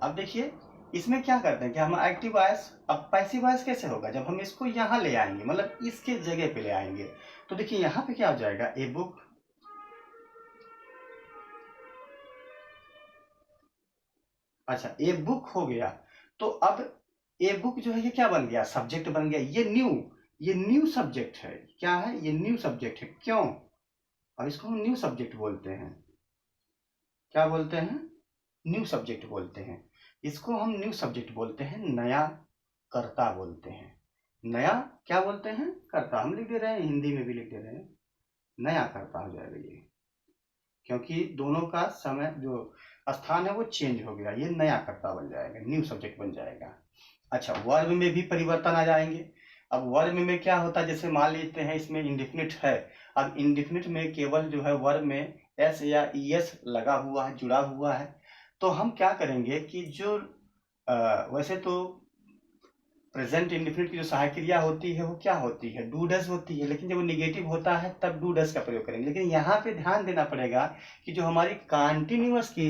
अब देखिए इसमें क्या करते हैं कि हम एक्टिव वॉइस, अब पैसिव वॉइस कैसे होगा जब हम इसको यहाँ ले आएंगे, मतलब इसके जगह पे ले आएंगे। तो देखिए यहाँ पे क्या हो जाएगा, ए बुक, अच्छा ए बुक हो गया। तो अब ए बुक जो है ये क्या बन गया, सब्जेक्ट बन गया। ये न्यू सब्जेक्ट है, क्या है, ये न्यू सब्जेक्ट है। क्यों, और इसको हम न्यू सब्जेक्ट बोलते हैं। क्या बोलते हैं, न्यू सब्जेक्ट बोलते हैं। इसको हम न्यू सब्जेक्ट बोलते हैं, नया कर्ता बोलते हैं। नया क्या बोलते हैं, कर्ता। हम लिख दे रहे हैं, हिंदी में भी लिख दे रहे हैं, नया कर्ता हो जाएगा ये, क्योंकि दोनों का समय जो स्थान है वो चेंज हो गया, ये नया कर्ता बन जाएगा, न्यू सब्जेक्ट बन जाएगा। अच्छा, वर्ब में भी परिवर्तन आ जाएंगे। अब वर्ब में क्या होता है, जैसे मान लेते हैं इसमें इंडेफिनिट है। अब इंडेफिनिट में केवल जो है वर्ब में एस या ईएस लगा हुआ है, जुड़ा हुआ है। तो हम क्या करेंगे कि जो वैसे तो प्रेजेंट इंडेफिनिट की जो सहायक क्रिया होती है वो क्या होती है, डू डज होती है, लेकिन जब वो निगेटिव होता है तब डू डज का प्रयोग करेंगे। लेकिन यहाँ पे ध्यान देना पड़ेगा कि जो हमारी कॉन्टिन्यूअस की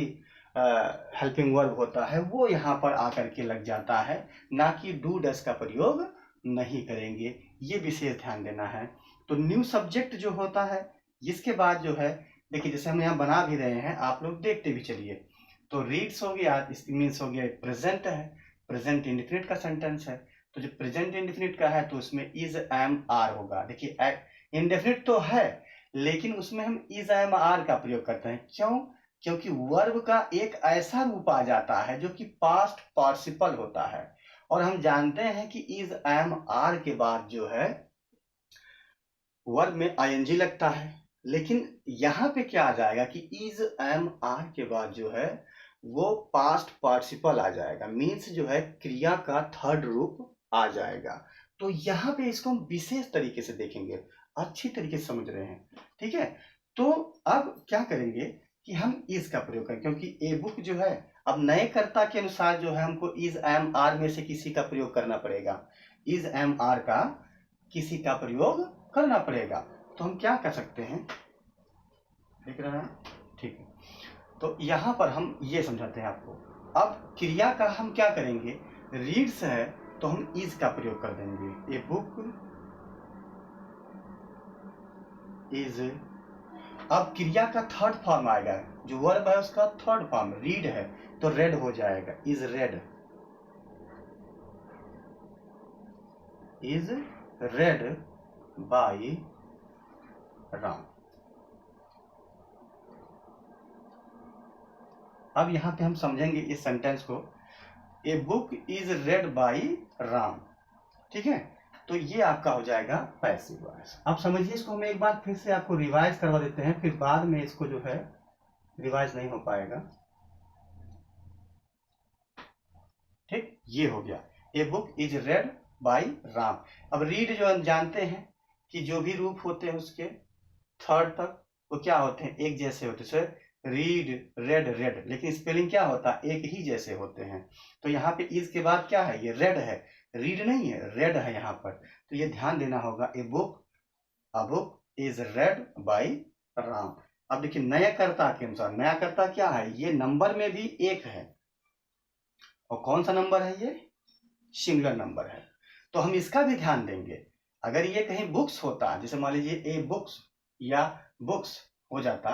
हेल्पिंग वर्ब होता है वो यहाँ पर आकर के लग जाता है, ना कि डू डज का प्रयोग नहीं करेंगे, ये विशेष ध्यान देना है। तो न्यू सब्जेक्ट जो होता है, जिसके बाद जो है, देखिए जैसे हम यहाँ बना भी रहे हैं, आप लोग देखते भी चलिए। तो रीड्स हो गया, इसकी मीन्स हो गया प्रेजेंट है, प्रेजेंट इंडेफिनिट का सेंटेंस है। तो जो प्रेजेंट इंडेफिनिट का है तो उसमें इज एम आर होगा। देखिए इंडेफिनिट तो है लेकिन उसमें हम इज एम आर का प्रयोग करते हैं। क्यों, क्योंकि वर्ब का एक ऐसा रूप आ जाता है जो कि पास्ट पार्टिसिपल होता है, और हम जानते हैं कि इज एम आर के बाद जो है वर्ब में आईएनजी लगता है। लेकिन यहाँ पे क्या आ जाएगा कि इज एम आर के बाद जो है वो पास्ट पार्टिसिपल आ जाएगा, मीन्स जो है क्रिया का थर्ड रूप आ जाएगा। तो यहाँ पे इसको हम विशेष तरीके से देखेंगे, अच्छी तरीके से समझ रहे हैं, ठीक है। तो अब क्या करेंगे कि हम इज का प्रयोग करें, क्योंकि ए बुक जो है अब नए कर्ता के अनुसार जो है हमको इज एम आर में से किसी का प्रयोग करना पड़ेगा, इज एम आर का किसी का प्रयोग करना पड़ेगा। तो हम क्या कर सकते हैं, देख रहे हैं, ठीक है। तो यहाँ पर हम ये समझाते हैं आपको। अब क्रिया का हम क्या करेंगे, रीड्स है तो हम इज का प्रयोग कर देंगे, ए बुक इज। अब क्रिया का थर्ड फॉर्म आएगा, जो वर्ब है उसका थर्ड फॉर्म रीड है तो रेड हो जाएगा, is read, is read by Ram. अब यहाँ पे हम समझेंगे इस सेंटेंस को, a book is read by Ram, ठीक है। तो ये आपका हो जाएगा पैसिव वॉइस। अब समझिए इसको हम एक बार फिर से आपको रिवाइज करवा देते हैं, फिर बाद में इसको जो है रिवाइज नहीं हो पाएगा, ठीक। ये हो गया, a book is read by Ram. अब रीड जो हम जानते हैं कि जो भी रूप होते हैं उसके थर्ड तक वो क्या होते हैं, एक जैसे होते हैं। सर रीड रेड रेड, लेकिन स्पेलिंग क्या होता है, एक ही जैसे होते हैं। तो यहाँ पे इज के बाद क्या है, ये रेड है, रीड नहीं है, रेड है यहाँ पर। तो ये ध्यान देना होगा, a book is read by Ram. अब देखिए नया कर्ता के अनुसार, नया कर्ता क्या है, ये नंबर में भी एक है, और कौन सा नंबर है, ये सिंगुलर नंबर है। तो हम इसका भी ध्यान देंगे। अगर ये कहीं बुक्स होता, जैसे मान लीजिए ए बुक्स या बुक्स हो जाता,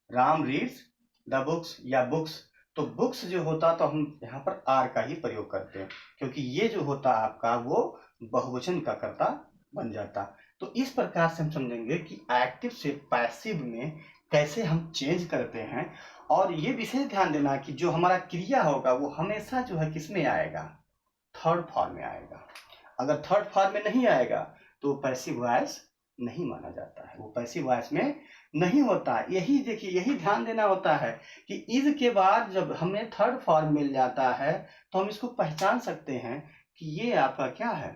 राम रीड्स द बुक्स या बुक्स, तो बुक्स जो होता तो हम यहाँ पर आर का ही प्रयोग करते हैं, क्योंकि ये जो होता आपका वो बहुवचन का कर्ता बन जाता। तो इस प्रकार से हम समझेंगे कि एक्टिव से पैसिव में कैसे हम चेंज करते हैं। और ये विशेष ध्यान देना कि जो हमारा क्रिया होगा वो हमेशा जो है किस में आएगा, थर्ड फॉर्म में आएगा। अगर थर्ड फॉर्म में नहीं आएगा तो पैसिव वॉइस नहीं माना जाता है, वो पैसिव वॉइस में नहीं होता। यही देखिए, यही ध्यान देना होता है कि इज के बाद जब हमें थर्ड फॉर्म मिल जाता है तो हम इसको पहचान सकते हैं कि ये आपका क्या है,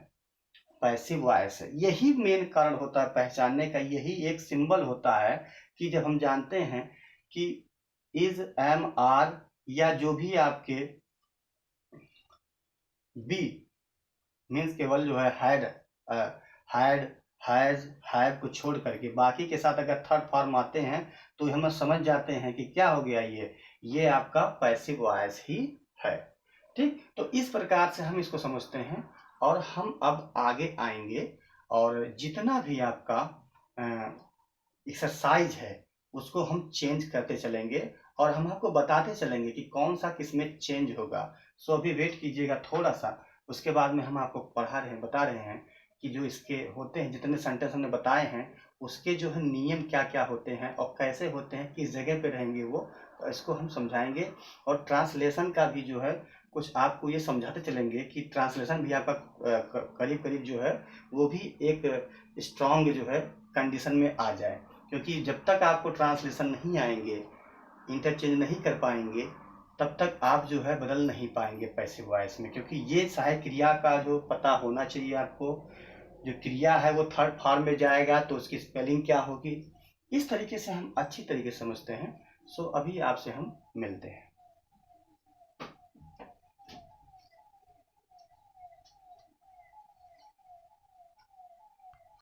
पैसिव वॉइस है। यही मेन कारण होता है पहचानने का, यही एक सिंबल होता है कि जब हम जानते हैं कि इज एम आर या जो भी आपके बी मीन्स केवल जो है हैड हैज हैव को छोड़ करके बाकी के साथ अगर थर्ड फॉर्म आते हैं तो हम समझ जाते हैं कि क्या हो गया, ये आपका पैसिव वॉइस ही है। ठीक, तो इस प्रकार से हम इसको समझते हैं और हम अब आगे आएंगे और जितना भी आपका एक्सरसाइज है उसको हम चेंज करते चलेंगे और हम आपको बताते चलेंगे कि कौन सा किसमें चेंज होगा। सो अभी वेट कीजिएगा थोड़ा सा, उसके बाद में हम आपको बता रहे हैं कि जो इसके होते हैं, जितने सेंटेंस हमने बताए हैं उसके जो है नियम क्या क्या होते हैं और कैसे होते हैं, किस जगह पे रहेंगे वो, इसको हम समझाएंगे। और ट्रांसलेशन का भी जो है कुछ आपको ये समझाते चलेंगे कि ट्रांसलेशन भी आपका करीब करीब जो है वो भी एक स्ट्रॉन्ग जो है कंडीशन में आ जाए, क्योंकि जब तक आपको ट्रांसलेशन नहीं आएंगे, इंटरचेंज नहीं कर पाएंगे, तब तक आप जो है बदल नहीं पाएंगे पैसिव वॉइस में, क्योंकि ये सहायक क्रिया का जो पता होना चाहिए आपको। जो क्रिया है वो थर्ड फॉर्म में जाएगा तो उसकी स्पेलिंग क्या होगी, इस तरीके से हम अच्छी तरीके से समझते हैं। सो अभी आपसे हम मिलते हैं।